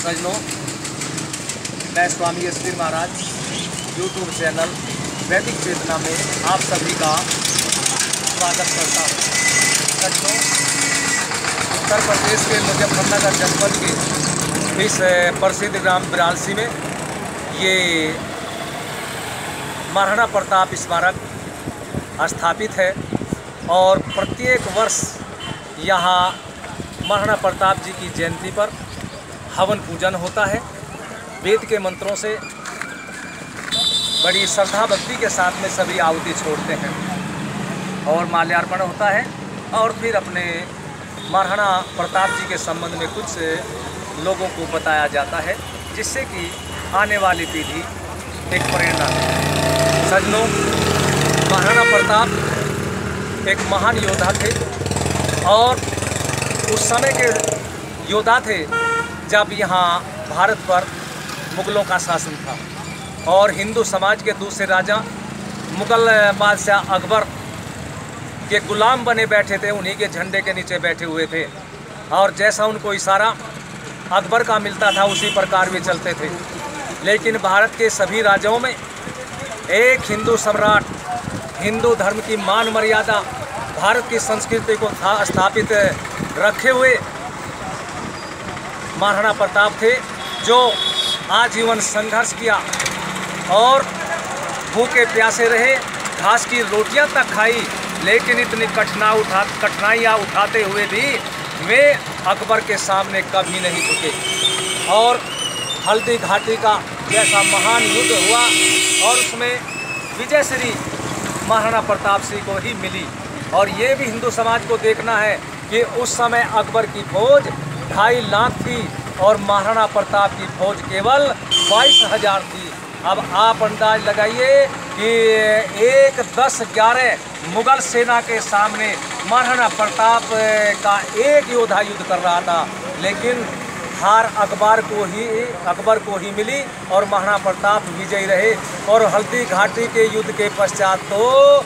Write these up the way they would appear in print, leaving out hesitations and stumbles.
सज्जनों, मैं स्वामी एसपी महाराज YouTube channel वैदिक चेतना में आप सभी का स्वागत करता हूँ। सज्जनों, उत्तर प्रदेश के मुजफ्फरनगर जनपद के इस प्रसिद्ध ग्राम बिरालसी में ये महाराणा प्रताप स्मारक स्थापित है और प्रत्येक वर्ष यहाँ महाराणा प्रताप जी की जयंती पर हवन पूजन होता है। वेद के मंत्रों से बड़ी श्रद्धा भक्ति के साथ में सभी आहुति छोड़ते हैं और माल्यार्पण होता है और फिर अपने महाराणा प्रताप जी के संबंध में कुछ लोगों को बताया जाता है, जिससे कि आने वाली पीढ़ी एक प्रेरणा है। सज्जनों, महाराणा प्रताप एक महान योद्धा थे और उस समय के योद्धा थे जब यहाँ भारत पर मुग़लों का शासन था और हिंदू समाज के दूसरे राजा मुग़ल बादशाह अकबर के गुलाम बने बैठे थे, उन्हीं के झंडे के नीचे बैठे हुए थे और जैसा उनको इशारा अकबर का मिलता था उसी प्रकार वे चलते थे। लेकिन भारत के सभी राजाओं में एक हिंदू सम्राट, हिंदू धर्म की मान मर्यादा, भारत की संस्कृति को स्थापित रखे हुए महाराणा प्रताप थे, जो आजीवन संघर्ष किया और भूखे प्यासे रहे, घास की रोटियां तक खाई, लेकिन इतनी कठिनाइयाँ उठाते हुए भी वे अकबर के सामने कभी नहीं झुके और हल्दी घाटी का जैसा महान युद्ध हुआ और उसमें विजय श्री महाराणा प्रताप सिंह को ही मिली। और ये भी हिंदू समाज को देखना है कि उस समय अकबर की फौज 2.5 लाख थी और महाराणा प्रताप की फौज केवल 22,000 थी। अब आप अंदाज लगाइए कि 10-11 मुग़ल सेना के सामने महाराणा प्रताप का एक योद्धा युद्ध कर रहा था, लेकिन हार अकबर को ही मिली और महाराणा प्रताप विजयी रहे। और हल्दी घाटी के युद्ध के पश्चात तो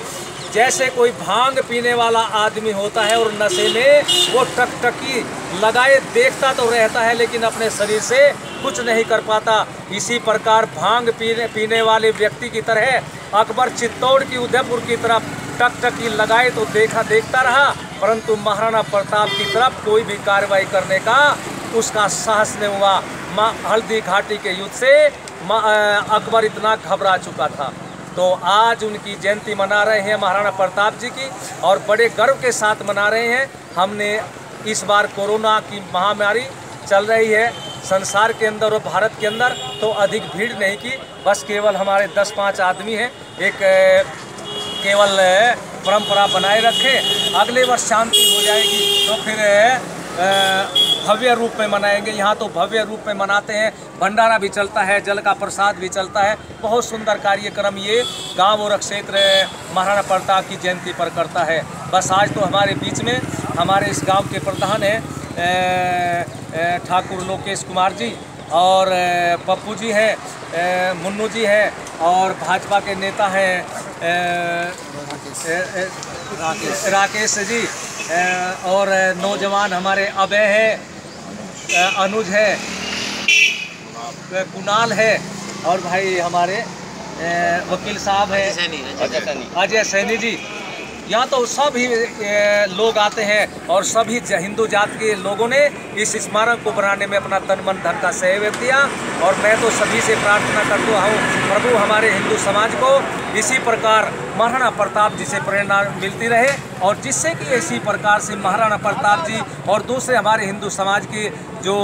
जैसे कोई भांग पीने वाला आदमी होता है और नशे में वो टकटकी लगाए देखता तो रहता है लेकिन अपने शरीर से कुछ नहीं कर पाता, इसी प्रकार भांग पीने वाले व्यक्ति की तरह अकबर चित्तौड़ की उदयपुर की तरफ टकटकी लगाए तो देखता रहा, परंतु महाराणा प्रताप की तरफ कोई भी कार्रवाई करने का उसका साहस नहीं हुआ। हल्दी घाटी के युद्ध से अकबर इतना घबरा चुका था। तो आज उनकी जयंती मना रहे हैं महाराणा प्रताप जी की और बड़े गर्व के साथ मना रहे हैं। हमने इस बार कोरोना की महामारी चल रही है संसार के अंदर और भारत के अंदर, तो अधिक भीड़ नहीं की, बस केवल हमारे 10-5 आदमी हैं, एक केवल परंपरा बनाए रखें। अगले वर्ष शांति हो जाएगी तो फिर भव्य रूप में मनाएंगे। यहाँ तो भव्य रूप में मनाते हैं, भंडारा भी चलता है, जल का प्रसाद भी चलता है, बहुत सुंदर कार्यक्रम ये गांव और क्षेत्र महाराणा प्रताप की जयंती पर करता है। बस आज तो हमारे बीच में हमारे इस गांव के प्रधान हैं ठाकुर लोकेश कुमार जी और पप्पू जी हैं, मुन्नू जी हैं और भाजपा के नेता हैं राकेश जी और नौजवान हमारे अभय है, अनुज है, कुणाल है और भाई हमारे वकील साहब हैं अजय सैनी जी। यहाँ तो सभी लोग आते हैं और सभी हिंदू जात के लोगों ने इस स्मारक को बनाने में अपना तन मन धन का सहयोग दिया और मैं तो सभी से प्रार्थना करता हूँ प्रभु हमारे हिंदू समाज को इसी प्रकार महाराणा प्रताप जी से प्रेरणा मिलती रहे और जिससे कि इसी प्रकार से महाराणा प्रताप जी और दूसरे हमारे हिंदू समाज के जो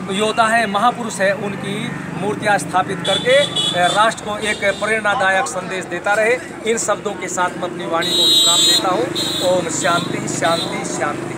योद्धा हैं, महापुरुष हैं, उनकी मूर्तियां स्थापित करके राष्ट्र को एक प्रेरणादायक संदेश देता रहे। इन शब्दों के साथ मैं अपनी वाणी को विश्राम देता हूँ। ओम शांति शांति शांति।